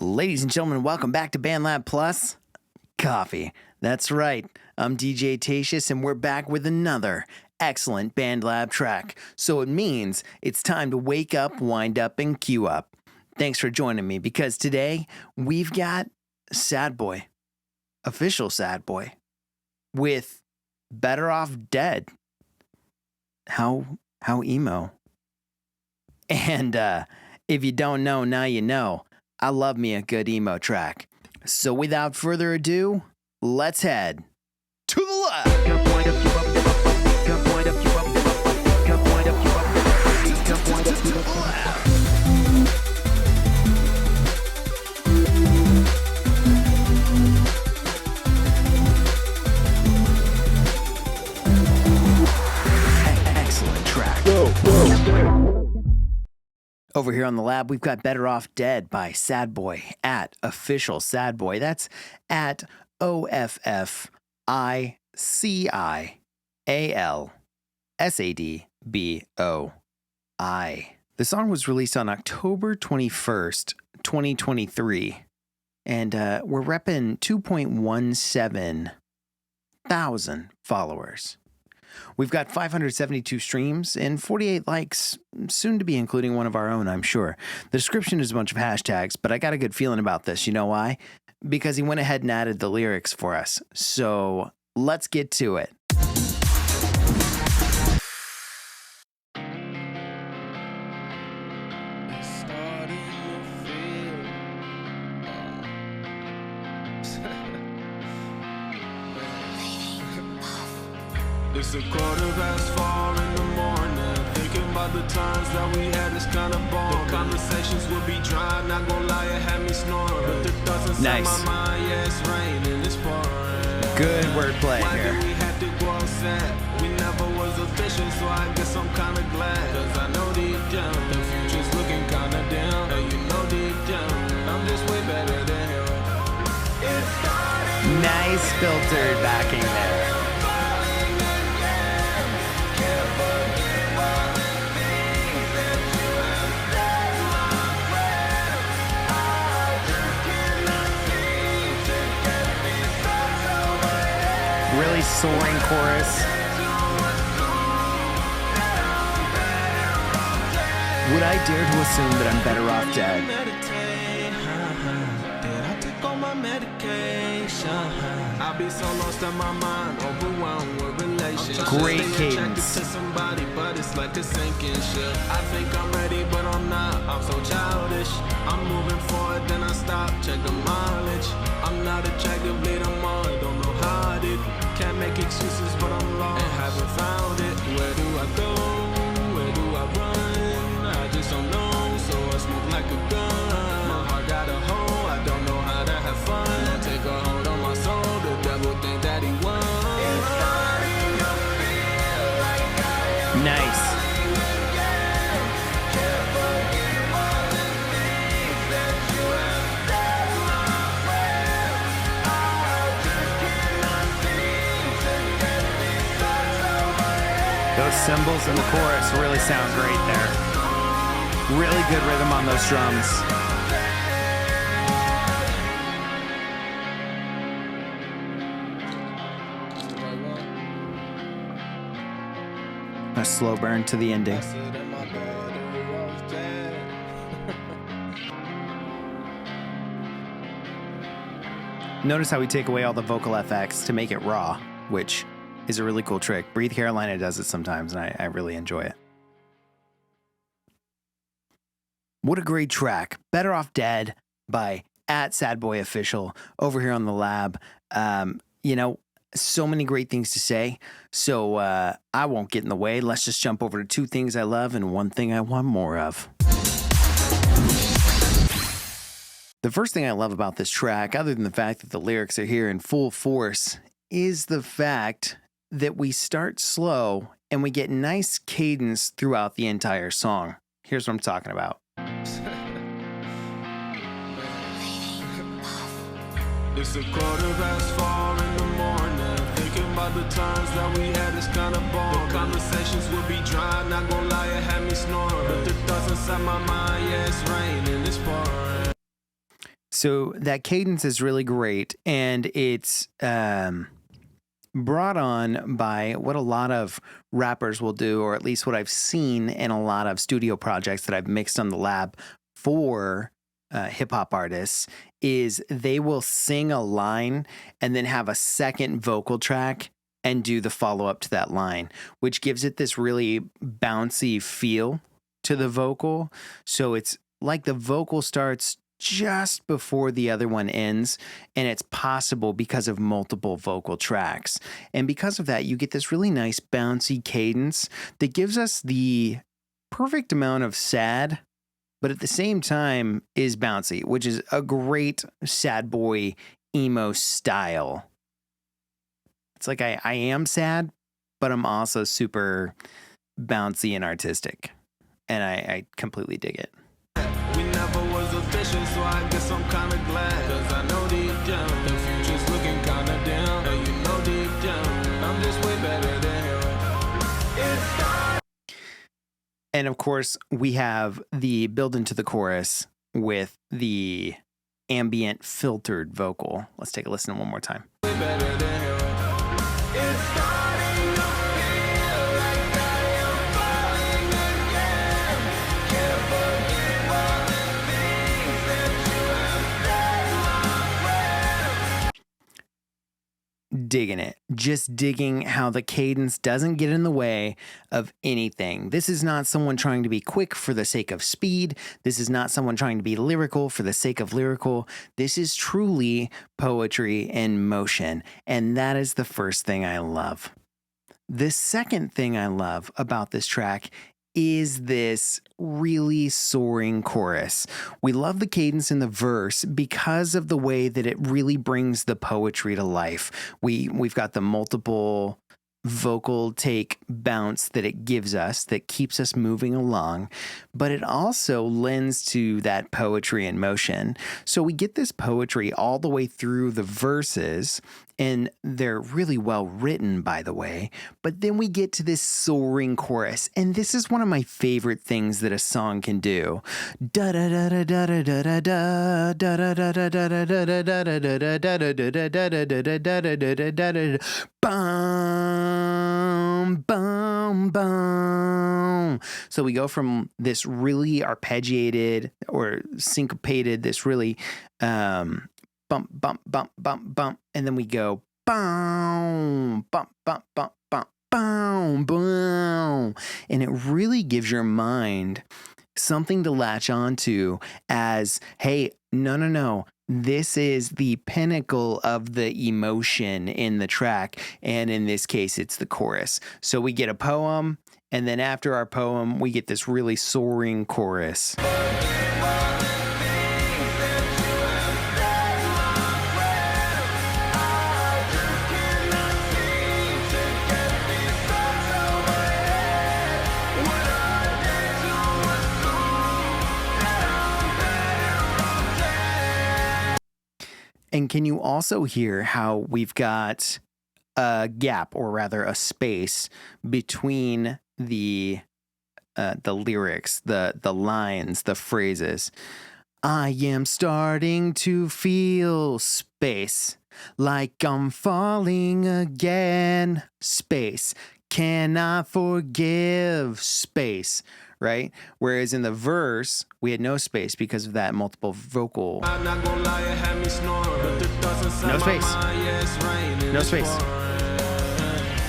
Ladies and gentlemen, welcome back to BandLab Plus Coffee. That's right, I'm DJTatious, and we're back with another excellent BandLab track. So it means it's time to wake up, wind up, and cue up. Thanks for joining me, because today we've got SadBoi, OfficialSadBoi, with Better Off Dead. How emo. And if you don't know, now you know. I love me a good emo track. So without further ado, let's head to the left. Excellent track. Over here on the lab, we've got Better Off Dead by SadBoi at OfficialSadBoi. That's at OfficialSadBoi. The song was released on October 21st, 2023, and we're repping 2.17 thousand followers. We've got 572 streams and 48 likes, soon to be including one of our own, I'm sure. The description is a bunch of hashtags, but I got a good feeling about this. You know why? Because he went ahead and added the lyrics for us. So let's get to it. It's 4:15 in the morning. Thinking about the times that we had, it's kind of boring. The conversations would be dry, not gonna lie, it had me snoring. But the doesn't set my mind, yeah, it's raining, it's pouring. Good wordplay here. Why did we have to go outside? We never was official, so I guess I'm kind of glad. Cause I know deep down, the future's looking kind of down. And you know deep down, I'm just way better than him. Nice filtered backing there. Really soaring chorus. Would I dare to assume that I'm better off dead? Did I take all my medication? I be so lost in my mind, overwhelmed with relationships. Great cadence. To somebody, but it's like a sinking ship. I think I'm ready, but I'm not. I'm so childish. I'm moving forward, then I stop. Check the mileage. I'm not attractive, later on. Don't know how I did. Can't make excuses, but I'm lost and haven't found it. Where do I go? Where do I run? I just don't know, so I smoke like a gun. My heart got a hole, I don't know how to have fun. Take a hold on my soul, the devil think that he won. Nice. Those cymbals in the chorus really sound great there. Really good rhythm on those drums. A slow burn to the ending. Notice how we take away all the vocal effects to make it raw, which is a really cool trick. Breathe Carolina does it sometimes, and I really enjoy it. What a great track. Better Off Dead by @SadBoi Official over here on the lab. You know, so many great things to say, so I won't get in the way. Let's just jump over to 2 things I love and 1 thing I want more of. The first thing I love about this track, other than the fact that the lyrics are here in full force, is the fact that we start slow and we get nice cadence throughout the entire song. Here's what I'm talking about. It's 4:15 in the morning. Thinking about the times that we had, it's kind of boring. The conversations would be dry, not gonna lie, it had me snoring. But the doesn't set my mind, yeah, it's raining, it's pouring. So that cadence is really great, and it's brought on by what a lot of rappers will do, or at least what I've seen in a lot of studio projects that I've mixed on the lab for hip hop artists, is they will sing a line and then have a second vocal track and do the follow up to that line, which gives it this really bouncy feel to the vocal. So it's like the vocal starts just before the other one ends, and it's possible because of multiple vocal tracks. And because of that, you get this really nice bouncy cadence that gives us the perfect amount of sad, but at the same time is bouncy, which is a great SadBoi emo style. It's like I am sad, but I'm also super bouncy and artistic, and I completely dig it. We never was official, so I guess I'm kinda glad. Cause I know deep down, the future's looking kinda dim. And you know deep down, I'm just way better than him. And of course, we have the build into the chorus with the ambient filtered vocal. Let's take a listen one more time. Way better than him. It's starting to feel like I am falling again. Can't forget all the things that you have said, my friend. Digging it. Just digging how the cadence doesn't get in the way of anything. This is not someone trying to be quick for the sake of speed. This is not someone trying to be lyrical for the sake of lyrical. This is truly poetry in motion. And that is the first thing I love. The second thing I love about this track is this really soaring chorus. We love the cadence in the verse because of the way that it really brings the poetry to life. We've got the multiple vocal take bounce that it gives us that keeps us moving along, but it also lends to that poetry in motion. So we get this poetry all the way through the verses, and they're really well written, by the way, but then we get to this soaring chorus, and this is one of my favorite things that a song can do. Da da da da da da da da da da da da da da da da da da da da. Bum, bum, bum. So we go from this really arpeggiated or syncopated, this really bump, bump, bump, bump, bump, and then we go bum, bump, bump, bump, bump, bum, boom, and it really gives your mind something to latch onto as, hey, no. This is the pinnacle of the emotion in the track, and in this case, it's the chorus. So we get a poem, and then after our poem, we get this really soaring chorus. And can you also hear how we've got a gap, or rather a space, between the lyrics, the lines, the phrases? I am starting to feel space, like I'm falling again. Space, cannot forgive. Space. Right? Whereas in the verse, we had no space because of that multiple vocal. I'm not gonna lie, it had me snoring, but the thoughts inside No my space. mind, yeah, it's raining, No it's space. pouring.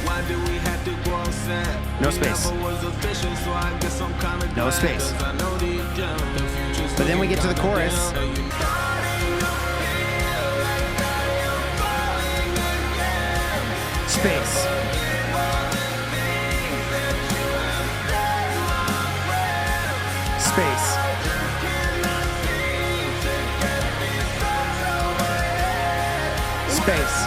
Why do we have to go outside? No We space. never was official, so I guess I'm kinda No glad, space. 'cause I know deep down, the future's But then we get to the looking kinda chorus. dim. And you starting to feel like I am falling again. Space. Space. Space.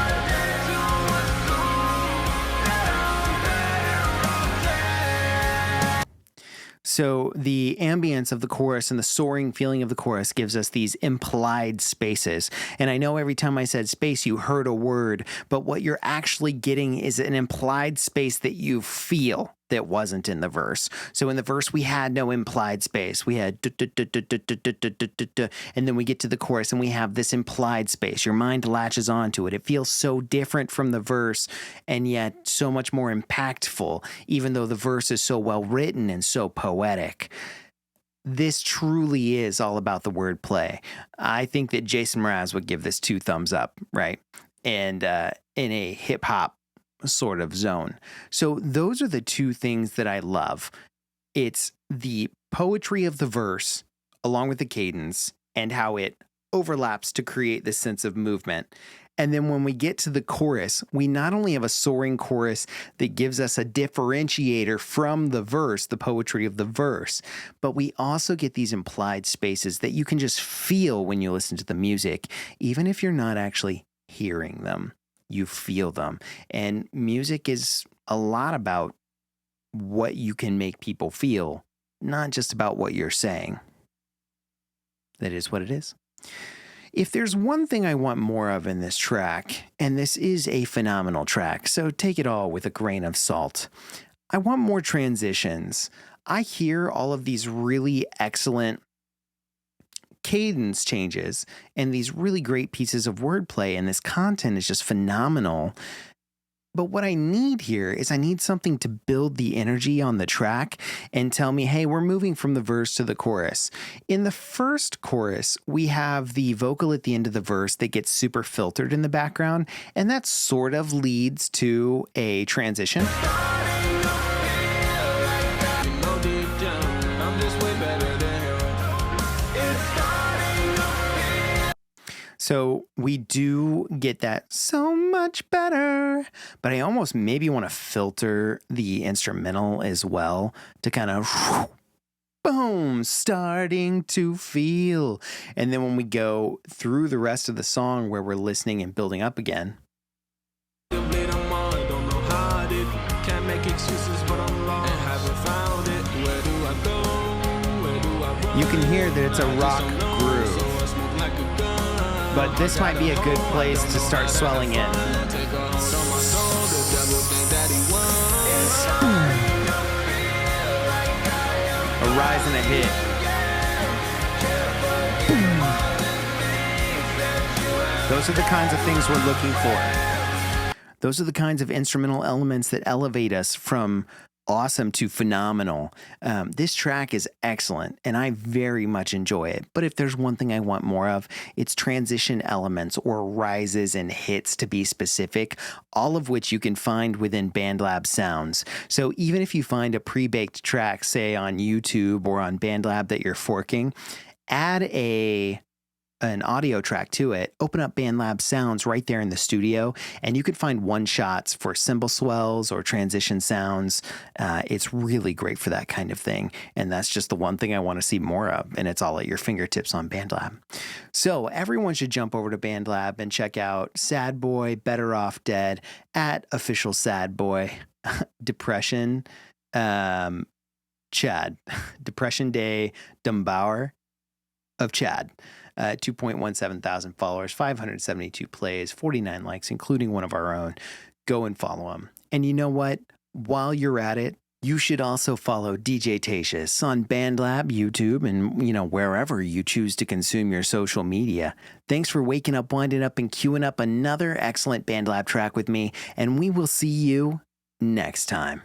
So the ambience of the chorus and the soaring feeling of the chorus gives us these implied spaces. And I know every time I said space, you heard a word, but what you're actually getting is an implied space that you feel. that wasn't in the verse. So in the verse, we had no implied space. We had and then we get to the chorus and we have this implied space. Your mind latches onto it. It feels so different from the verse and yet so much more impactful, even though the verse is so well written and so poetic. This truly is all about the wordplay. I think that Jason Mraz would give this 2 thumbs up, right? And in a hip hop sort of zone. So those are the 2 things that I love. It's the poetry of the verse along with the cadence and how it overlaps to create this sense of movement. And then when we get to the chorus, we not only have a soaring chorus that gives us a differentiator from the verse, the poetry of the verse, but we also get these implied spaces that you can just feel when you listen to the music, even if you're not actually hearing them. You feel them. And music is a lot about what you can make people feel, not just about what you're saying. That is what it is. If there's one thing I want more of in this track, and this is a phenomenal track, so take it all with a grain of salt, I want more transitions. I hear all of these really excellent cadence changes and these really great pieces of wordplay, and this content is just phenomenal. But what I need here is I need something to build the energy on the track and tell me, hey, we're moving from the verse to the chorus. In the first chorus, we have the vocal at the end of the verse that gets super filtered in the background, and that sort of leads to a transition. So we do get that so much better, but I almost maybe want to filter the instrumental as well to kind of boom, starting to feel. And then when we go through the rest of the song where we're listening and building up again, you can hear that it's a rock groove. But this might be a good place to start swelling in. A rise and a hit. Those are the kinds of things we're looking for. Those are the kinds of instrumental elements that elevate us from awesome to phenomenal. This track is excellent and I very much enjoy it. But if there's one thing I want more of, it's transition elements or rises and hits, to be specific, all of which you can find within BandLab sounds. So even if you find a pre-baked track, say on YouTube or on BandLab that you're forking, add an audio track to it, open up BandLab sounds right there in the studio, and you could find one-shots for cymbal swells or transition sounds. It's really great for that kind of thing, and that's just the one thing I want to see more of, and it's all at your fingertips on BandLab. So everyone should jump over to BandLab and check out SadBoi, Better Off Dead, at OfficialSadBoi, Depression, Chad, Depression Day, Dumbauer of Chad. 2.17 thousand followers, 572 plays, 49 likes, including one of our own. Go and follow him. And you know what? While you're at it, you should also follow DJTatious on BandLab, YouTube, and, wherever you choose to consume your social media. Thanks for waking up, winding up, and queuing up another excellent BandLab track with me, and we will see you next time.